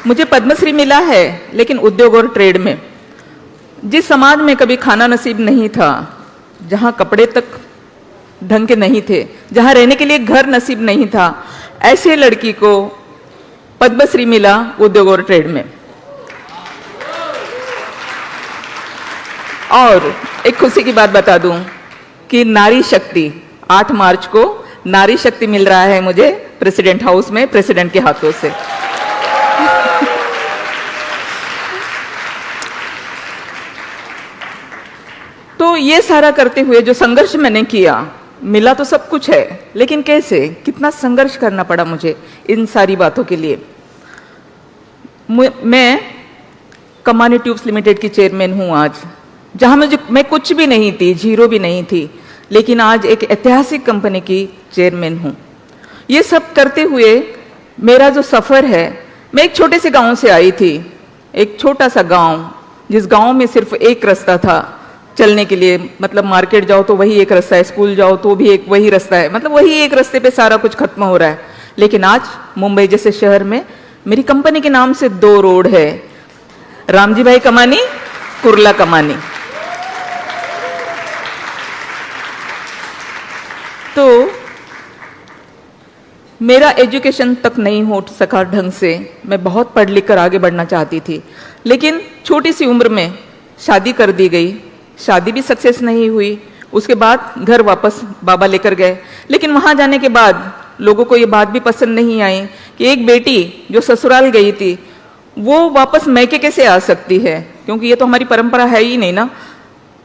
मुझे पद्मश्री मिला है, लेकिन उद्योग और ट्रेड में। जिस समाज में कभी खाना नसीब नहीं था, जहां कपड़े तक ढंग के नहीं थे, जहां रहने के लिए घर नसीब नहीं था, ऐसे लड़की को पद्मश्री मिला उद्योग और ट्रेड में। और एक खुशी की बात बता दूं कि नारी शक्ति 8 मार्च को नारी शक्ति मिल रहा है मुझे प्रेसिडेंट हाउस में, प्रेसिडेंट के हाथों से। तो ये सारा करते हुए जो संघर्ष मैंने किया, मिला तो सब कुछ है, लेकिन कैसे, कितना संघर्ष करना पड़ा मुझे इन सारी बातों के लिए। मैं कमानी ट्यूब्स लिमिटेड की चेयरमैन हूं आज, जहां मैं कुछ भी नहीं थी, जीरो भी नहीं थी, लेकिन आज एक ऐतिहासिक कंपनी की चेयरमैन हूं। ये सब करते हुए मेरा जो सफर है, मैं एक छोटे से गांव से आई थी, एक छोटा सा गांव, जिस गांव में सिर्फ एक रास्ता था चलने के लिए, मतलब मार्केट जाओ तो वही एक रास्ता है, स्कूल जाओ तो भी एक वही रास्ता है, मतलब वही एक रास्ते पे सारा कुछ खत्म हो रहा है। लेकिन आज मुंबई जैसे शहर में मेरी कंपनी के नाम से 2 रोड है, रामजी भाई कमानी, कुर्ला कमानी। तो मेरा एजुकेशन तक नहीं हो सका ढंग से, मैं बहुत पढ़ लिख कर आगे बढ़ना चाहती थी, लेकिन छोटी सी उम्र में शादी कर दी गई, शादी भी सक्सेस नहीं हुई। उसके बाद घर वापस बाबा लेकर गए, लेकिन वहां जाने के बाद लोगों को ये बात भी पसंद नहीं आई कि एक बेटी जो ससुराल गई थी वो वापस मैके कैसे आ सकती है, क्योंकि ये तो हमारी परंपरा है ही नहीं ना।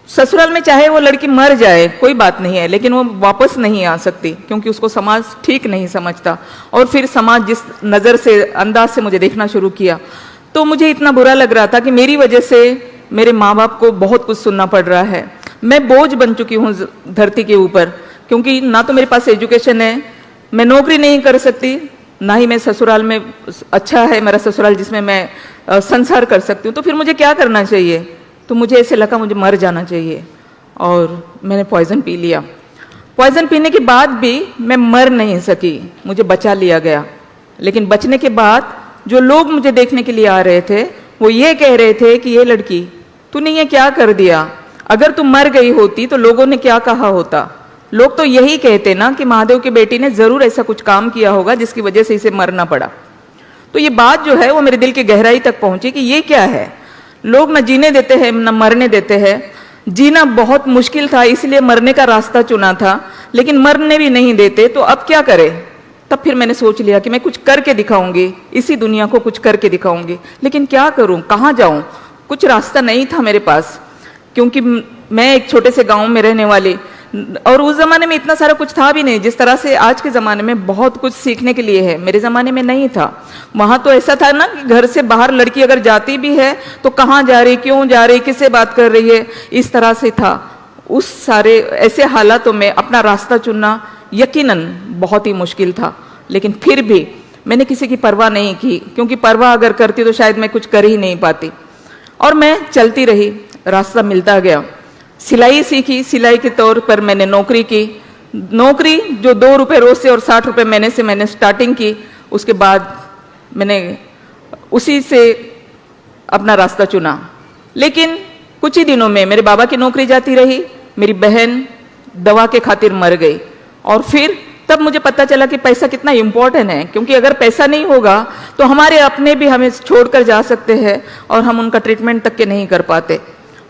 ससुराल में चाहे वो लड़की मर जाए कोई बात नहीं है, लेकिन वो वापस नहीं आ सकती, क्योंकि उसको समाज ठीक नहीं समझता। और फिर समाज जिस नज़र से, अंदाज से मुझे देखना शुरू किया, तो मुझे इतना बुरा लग रहा था कि मेरी वजह से मेरे माँ बाप को बहुत कुछ सुनना पड़ रहा है। मैं बोझ बन चुकी हूँ धरती के ऊपर, क्योंकि ना तो मेरे पास एजुकेशन है, मैं नौकरी नहीं कर सकती, ना ही मैं ससुराल में, अच्छा है मेरा ससुराल जिसमें मैं संसार कर सकती हूँ। तो फिर मुझे क्या करना चाहिए? तो मुझे ऐसे लगा मुझे मर जाना चाहिए, और मैंने पॉइजन पी लिया। पॉइजन पीने के बाद भी मैं मर नहीं सकी, मुझे बचा लिया गया। लेकिन बचने के बाद जो लोग मुझे देखने के लिए आ रहे थे, वो ये कह रहे थे कि ये लड़की, तूने ये क्या कर दिया? अगर तू मर गई होती तो लोगों ने क्या कहा होता? लोग तो यही कहते ना कि महादेव की बेटी ने जरूर ऐसा कुछ काम किया होगा जिसकी वजह से इसे मरना पड़ा। तो ये बात जो है वो मेरे दिल की गहराई तक पहुंची कि ये क्या है, लोग न जीने देते हैं न मरने देते हैं। जीना बहुत मुश्किल था, इसलिए मरने का रास्ता चुना था, लेकिन मरने भी नहीं देते, तो अब क्या करें? तब फिर मैंने सोच लिया कि मैं कुछ करके दिखाऊंगी, इसी दुनिया को कुछ करके दिखाऊंगी। लेकिन क्या करूं, कहाँ जाऊं? कुछ रास्ता नहीं था मेरे पास, क्योंकि मैं एक छोटे से गांव में रहने वाली, और उस जमाने में इतना सारा कुछ था भी नहीं जिस तरह से आज के ज़माने में बहुत कुछ सीखने के लिए है, मेरे ज़माने में नहीं था। वहाँ तो ऐसा था ना कि घर से बाहर लड़की अगर जाती भी है तो कहाँ जा रही, क्यों जा रही, किससे बात कर रही है, इस तरह से था। उस सारे ऐसे हालातों में अपना रास्ता चुनना यकीनन बहुत ही मुश्किल था, लेकिन फिर भी मैंने किसी की परवाह नहीं की, क्योंकि परवाह अगर करती तो शायद मैं कुछ कर ही नहीं पाती। और मैं चलती रही, रास्ता मिलता गया। सिलाई सीखी, सिलाई के तौर पर मैंने नौकरी की, नौकरी जो 2 रुपये रोज से और 60 रुपये महीने से मैंने स्टार्टिंग की। उसके बाद मैंने उसी से अपना रास्ता चुना। लेकिन कुछ ही दिनों में मेरे बाबा की नौकरी जाती रही, मेरी बहन दवा के खातिर मर गई, और फिर तब मुझे पता चला कि पैसा कितना इम्पोर्टेंट है, क्योंकि अगर पैसा नहीं होगा तो हमारे अपने भी हमें छोड़कर जा सकते हैं और हम उनका ट्रीटमेंट तक के नहीं कर पाते।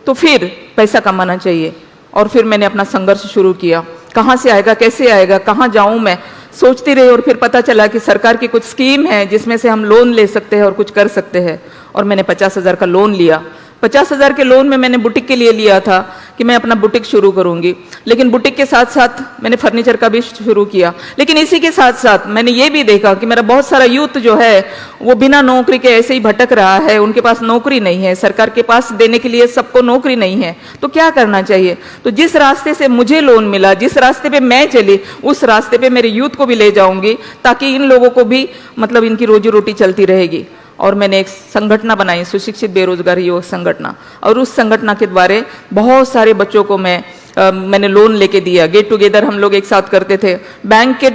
तो फिर पैसा कमाना चाहिए, और फिर मैंने अपना संघर्ष शुरू किया। कहाँ से आएगा, कैसे आएगा, कहाँ जाऊँ मैं, सोचती रही। और फिर पता चला कि सरकार की कुछ स्कीम है जिसमें से हम लोन ले सकते हैं और कुछ कर सकते हैं, और मैंने 50,000 का लोन लिया। 50,000 के लोन में मैंने बुटीक के लिए लिया था कि मैं अपना बुटीक शुरू करूंगी, लेकिन बुटीक के साथ साथ मैंने फर्नीचर का भी शुरू किया। लेकिन इसी के साथ साथ मैंने ये भी देखा कि मेरा बहुत सारा यूथ जो है वो बिना नौकरी के ऐसे ही भटक रहा है, उनके पास नौकरी नहीं है, सरकार के पास देने के लिए सबको नौकरी नहीं है, तो क्या करना चाहिए? तो जिस रास्ते से मुझे लोन मिला, जिस रास्ते पे मैं चली, उस रास्ते पे मेरे यूथ को भी ले जाऊंगी, ताकि इन लोगों को भी मतलब इनकी रोजी रोटी चलती रहेगी। और मैंने एक संगठन बनाई, सुशिक्षित बेरोजगार युवक संगठन, और उस संगठन के द्वारा बहुत सारे बच्चों को मैंने लोन लेके दिया। गेट टुगेदर हम लोग एक साथ करते थे। बैंक के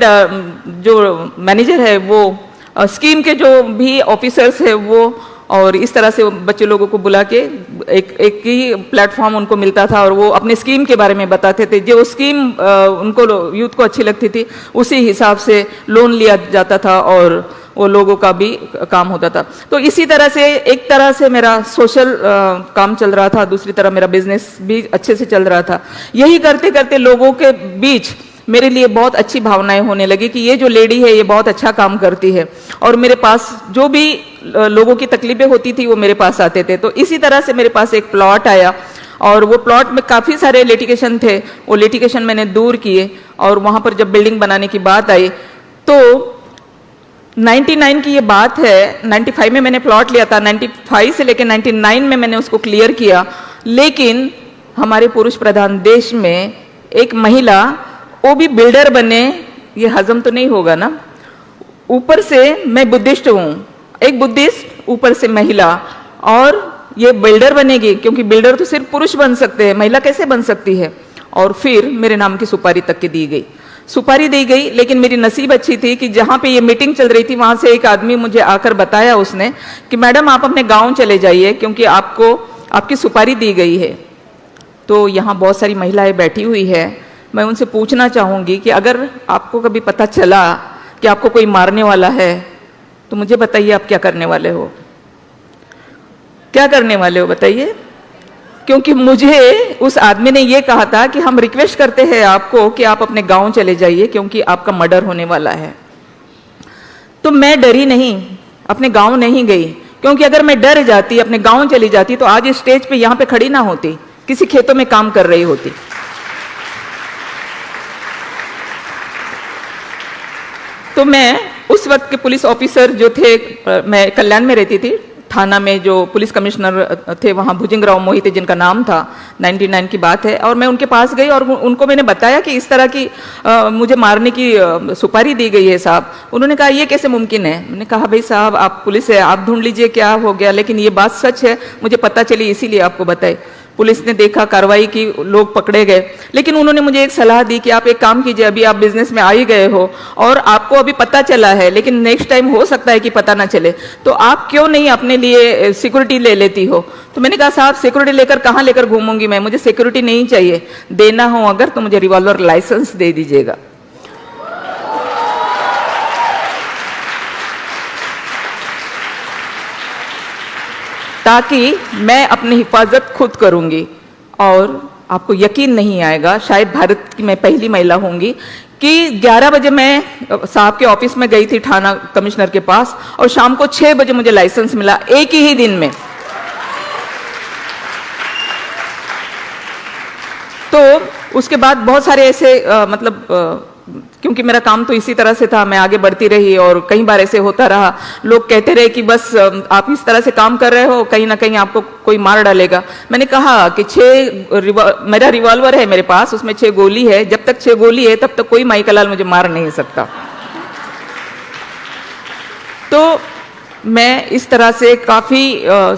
जो मैनेजर है वो स्कीम के जो भी ऑफिसर्स है वो, और इस तरह से बच्चे लोगों को बुला के एक ही प्लेटफॉर्म उनको मिलता था और वो अपने स्कीम के बारे में बताते थे। जो स्कीम उनको यूथ को अच्छी लगती थी उसी हिसाब से लोन लिया जाता था और वो लोगों का भी काम होता था। तो इसी तरह से एक तरह से मेरा सोशल काम चल रहा था, दूसरी तरफ मेरा बिजनेस भी अच्छे से चल रहा था। यही करते करते लोगों के बीच मेरे लिए बहुत अच्छी भावनाएं होने लगी कि ये जो लेडी है ये बहुत अच्छा काम करती है, और मेरे पास जो भी लोगों की तकलीफें होती थी वो मेरे पास आते थे। तो इसी तरह से मेरे पास एक प्लॉट आया और वो प्लॉट में काफ़ी सारे लिटिगेशन थे, वो लिटिगेशन मैंने दूर किए, और वहाँ पर जब बिल्डिंग बनाने की बात आई तो 99 की ये बात है, 95 में मैंने प्लॉट लिया था, 95 से लेकर 99 में मैंने उसको क्लियर किया। लेकिन हमारे पुरुष प्रधान देश में एक महिला वो भी बिल्डर बने, ये हजम तो नहीं होगा ना। ऊपर से मैं बुद्धिस्ट हूँ, एक बुद्धिस्ट, ऊपर से महिला, और ये बिल्डर बनेगी, क्योंकि बिल्डर तो सिर्फ पुरुष बन सकते हैं, महिला कैसे बन सकती है। और फिर मेरे नाम की सुपारी तक की दी गई, सुपारी दी गई। लेकिन मेरी नसीब अच्छी थी कि जहाँ पे ये मीटिंग चल रही थी वहाँ से एक आदमी मुझे आकर बताया उसने कि मैडम आप अपने गाँव चले जाइए क्योंकि आपको आपकी सुपारी दी गई है। तो यहाँ बहुत सारी महिलाएं बैठी हुई है, मैं उनसे पूछना चाहूँगी कि अगर आपको कभी पता चला कि आपको कोई मारने वाला है तो मुझे बताइए आप क्या करने वाले हो, क्या करने वाले हो बताइए। क्योंकि मुझे उस आदमी ने ये कहा था कि हम रिक्वेस्ट करते हैं आपको कि आप अपने गांव चले जाइए क्योंकि आपका मर्डर होने वाला है। तो मैं डरी नहीं, अपने गांव नहीं गई, क्योंकि अगर मैं डर जाती, अपने गांव चली जाती तो आज इस स्टेज पे यहाँ पे खड़ी ना होती, किसी खेतों में काम कर रही होती। तो मैं उस वक्त के पुलिस ऑफिसर जो थे, मैं कल्याण में रहती थी, थाना में जो पुलिस कमिश्नर थे वहाँ भुजंगराव मोहिते जिनका नाम था, 99 की बात है, और मैं उनके पास गई और उनको मैंने बताया कि इस तरह की मुझे मारने की सुपारी दी गई है साहब। उन्होंने कहा ये कैसे मुमकिन है। मैंने कहा भाई साहब आप पुलिस है, आप ढूंढ लीजिए क्या हो गया, लेकिन ये बात सच है, मुझे पता चली इसीलिए आपको बताई। पुलिस ने देखा, कार्रवाई की, लोग पकड़े गए। लेकिन उन्होंने मुझे एक सलाह दी कि आप एक काम कीजिए, अभी आप बिजनेस में आ ही गए हो और आपको अभी पता चला है, लेकिन नेक्स्ट टाइम हो सकता है कि पता ना चले, तो आप क्यों नहीं अपने लिए सिक्योरिटी ले लेती हो। तो मैंने कहा साहब सिक्योरिटी लेकर कहाँ लेकर घूमूंगी मैं, मुझे सिक्योरिटी नहीं चाहिए, देना हो अगर तो मुझे रिवॉल्वर लाइसेंस दे दीजिएगा। ताकि मैं अपनी हिफाजत खुद करूंगी। और आपको यकीन नहीं आएगा, शायद भारत की मैं पहली महिला होंगी कि 11 बजे मैं साहब के ऑफिस में गई थी थाना कमिश्नर के पास, और शाम को 6 बजे मुझे लाइसेंस मिला, एक ही दिन में। तो उसके बाद बहुत सारे ऐसे क्योंकि मेरा काम तो इसी तरह से था, मैं आगे बढ़ती रही और कई बार ऐसे होता रहा। लोग कहते रहे कि बस आप इस तरह से काम कर रहे हो, कहीं ना कहीं आपको कोई मार डालेगा। मैंने कहा कि मेरा रिवॉल्वर है मेरे पास, उसमें 6 गोली है, जब तक 6 गोली है तब तक कोई माइकलाल मुझे मार नहीं सकता। तो मैं इस तरह से काफी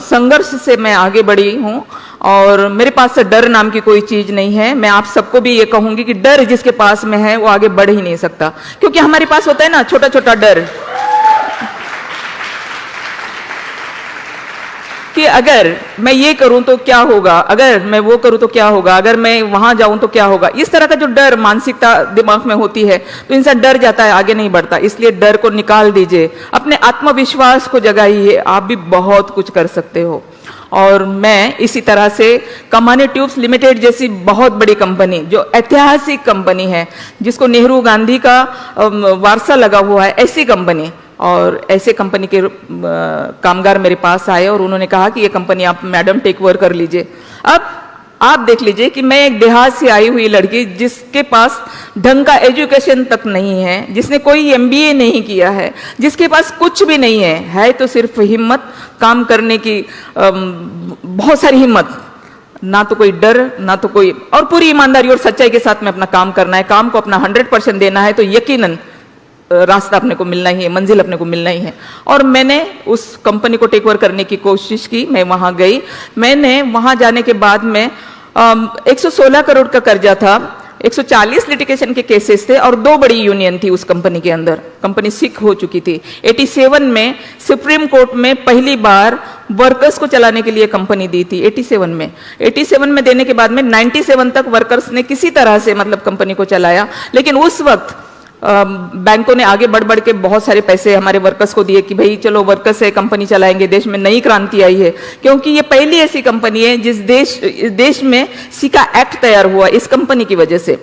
संघर्ष से मैं आगे बढ़ी हूँ, और मेरे पास से डर नाम की कोई चीज नहीं है। मैं आप सबको भी ये कहूंगी कि डर जिसके पास में है वो आगे बढ़ ही नहीं सकता, क्योंकि हमारे पास होता है ना छोटा छोटा डर कि अगर मैं ये करूं तो क्या होगा, अगर मैं वो करूं तो क्या होगा, अगर मैं वहां जाऊं तो क्या होगा। इस तरह का जो डर मानसिकता दिमाग में होती है तो इंसान डर जाता है, आगे नहीं बढ़ता। इसलिए डर को निकाल दीजिए, अपने आत्मविश्वास को जगाइए, आप भी बहुत कुछ कर सकते हो। और मैं इसी तरह से कमानी ट्यूब्स लिमिटेड जैसी बहुत बड़ी कंपनी, जो ऐतिहासिक कंपनी है, जिसको नेहरू गांधी का वारसा लगा हुआ है, ऐसी कंपनी, और ऐसे कंपनी के कामगार मेरे पास आए और उन्होंने कहा कि ये कंपनी आप मैडम टेक ओवर कर लीजिए। अब आप देख लीजिए कि मैं एक देहात से आई हुई लड़की, जिसके पास ढंग का एजुकेशन तक नहीं है, जिसने कोई MBA नहीं किया है, जिसके पास कुछ भी नहीं है तो सिर्फ हिम्मत, काम करने की बहुत सारी हिम्मत, ना तो कोई डर, ना तो कोई, और पूरी ईमानदारी और सच्चाई के साथ में अपना काम करना है, काम को अपना 100% देना है, तो यकीनन रास्ता अपने को मिलना ही है, मंजिल अपने को मिलना ही है। और मैंने उस कंपनी को टेक ओवर करने की कोशिश की, मैं वहां गई। मैंने वहां जाने के बाद में 116 करोड़ का कर्जा था, 140 लिटिगेशन के केसेस थे और 2 बड़ी यूनियन थी उस कंपनी के अंदर। कंपनी सिक हो चुकी थी। 87 में सुप्रीम कोर्ट में पहली बार वर्कर्स को चलाने के लिए कंपनी दी थी। 87 में देने के बाद में 97 तक वर्कर्स ने किसी तरह से मतलब कंपनी को चलाया। लेकिन उस वक्त बैंकों ने आगे बढ़ बढ़ के बहुत सारे पैसे हमारे वर्कर्स को दिए कि भाई चलो वर्कर्स से कंपनी चलाएंगे, देश में नई क्रांति आई है। क्योंकि ये पहली ऐसी कंपनी है जिस देश में सिका एक्ट तैयार हुआ इस कंपनी की वजह से।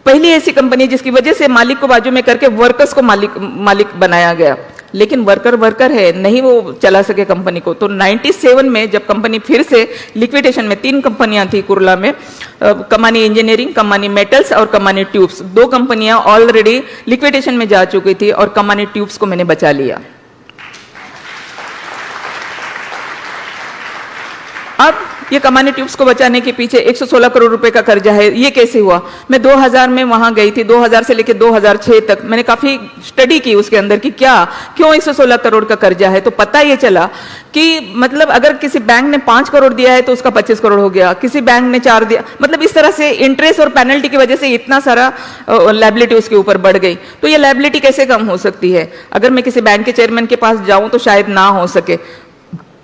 पहली ऐसी कंपनी जिसकी वजह से मालिक को बाजू में करके वर्कर्स को मालिक बनाया गया। लेकिन वर्कर है, नहीं वो चला सके कंपनी को। तो 97 में जब कंपनी फिर से लिक्विडेशन में, 3 कंपनियां थी कुरला में, कमानी इंजीनियरिंग, कमानी मेटल्स और कमानी ट्यूब्स, 2 कंपनियां ऑलरेडी लिक्विडेशन में जा चुकी थी और कमानी ट्यूब्स को मैंने बचा लिया। अब ये कमानी ट्यूब्स को बचाने के पीछे 116 करोड़ रुपए का कर्जा है। ये कैसे हुआ? मैं 2000 में वहां गई थी। 2000 से लेकर 2006 तक मैंने काफी स्टडी की उसके अंदर कि क्यों 116 करोड़ का कर्जा है। तो पता ये चला कि मतलब अगर किसी बैंक ने 5 करोड़ दिया है तो उसका 25 करोड़ हो गया, किसी बैंक ने 4 दिया, मतलब इस तरह से इंटरेस्ट और पेनल्टी की वजह से इतना सारा लायबिलिटी उसके ऊपर बढ़ गई। तो ये लायबिलिटी कैसे कम हो सकती है? अगर मैं किसी बैंक के चेयरमैन के पास जाऊं तो शायद ना हो सके।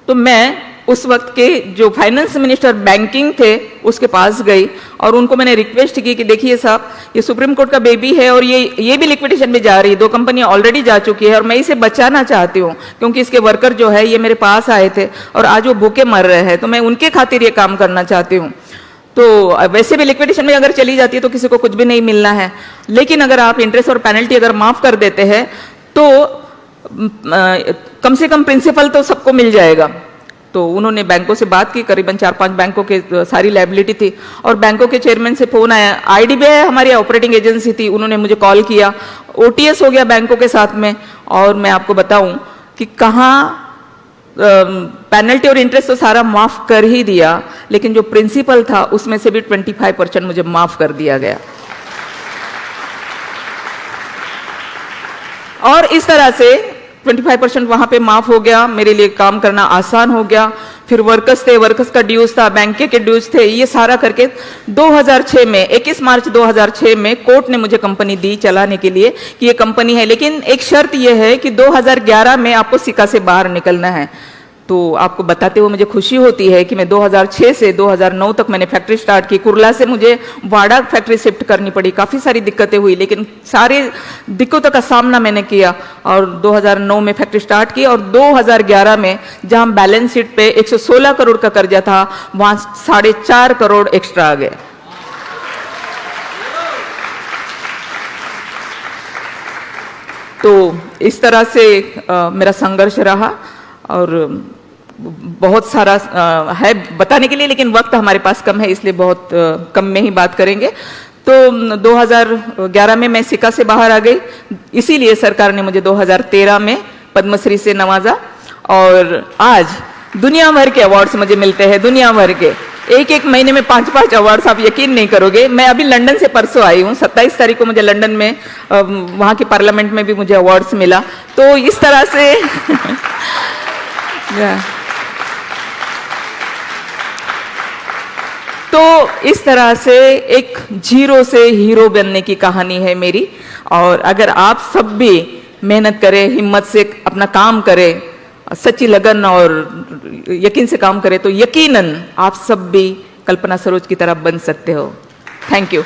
तो मैं उस वक्त के जो फाइनेंस मिनिस्टर बैंकिंग थे उसके पास गई और उनको मैंने रिक्वेस्ट की कि देखिए साहब, ये सुप्रीम कोर्ट का बेबी है और ये भी लिक्विडेशन में जा रही है, 2 कंपनियां ऑलरेडी जा चुकी है और मैं इसे बचाना चाहती हूँ क्योंकि इसके वर्कर जो है ये मेरे पास आए थे और आज वो भूखे मर रहे हैं, तो मैं उनके खातिर ये काम करना चाहती हूँ। तो वैसे भी लिक्विडेशन में अगर चली जाती है तो किसी को कुछ भी नहीं मिलना है, लेकिन अगर आप इंटरेस्ट और पेनल्टी अगर माफ कर देते हैं तो कम से कम प्रिंसिपल तो सबको मिल जाएगा। तो उन्होंने बैंकों से बात की, करीबन 4-5 बैंकों के सारी लायबिलिटी थी और बैंकों के चेयरमैन से फोन आया। आईडीबीआई हमारी ऑपरेटिंग एजेंसी थी, उन्होंने मुझे कॉल किया। ओटीएस हो गया बैंकों के साथ में। और मैं आपको बताऊं कि कहाँ पेनल्टी और इंटरेस्ट तो सारा माफ कर ही दिया, लेकिन जो प्रिंसिपल था उसमें से भी 25% मुझे माफ कर दिया गया। और इस तरह से 25% वहां पे माफ हो गया, मेरे लिए काम करना आसान हो गया। फिर वर्कर्स थे, वर्कर्स का ड्यूज था, बैंक के ड्यूज थे, ये सारा करके 2006 में 21 मार्च 2006 में कोर्ट ने मुझे कंपनी दी चलाने के लिए कि ये कंपनी है, लेकिन एक शर्त ये है कि 2011 में आपको सिका से बाहर निकलना है। तो आपको बताते हुए मुझे खुशी होती है कि मैं 2006 से 2009 तक मैंने फैक्ट्री स्टार्ट की। कुरला से मुझे वाड़ा फैक्ट्री शिफ्ट करनी पड़ी, काफ़ी सारी दिक्कतें हुई, लेकिन सारे दिक्कतों का सामना मैंने किया और 2009 में फैक्ट्री स्टार्ट की। और 2011 में जहां बैलेंस शीट पे 116 करोड़ का कर्जा था, वहां 4.5 करोड़ एक्स्ट्रा आ गए। तो इस तरह से मेरा संघर्ष रहा और बहुत सारा है बताने के लिए, लेकिन वक्त हमारे पास कम है, इसलिए बहुत कम में ही बात करेंगे। तो 2011 में मैं सिका से बाहर आ गई, इसीलिए सरकार ने मुझे 2013 में पद्मश्री से नवाजा और आज दुनिया भर के अवार्ड्स मुझे मिलते हैं, दुनिया भर के। एक महीने में 5-5 अवार्ड्स, आप यकीन नहीं करोगे। मैं अभी लंदन से परसों आई हूँ, 27 तारीख को मुझे लंदन में वहाँ के पार्लियामेंट में भी मुझे अवार्ड्स मिला। तो इस तरह से तो इस तरह से एक जीरो से हीरो बनने की कहानी है मेरी। और अगर आप सब भी मेहनत करें, हिम्मत से अपना काम करें, सच्ची लगन और यकीन से काम करें, तो यकीनन आप सब भी कल्पना सरोज की तरह बन सकते हो। Thank you.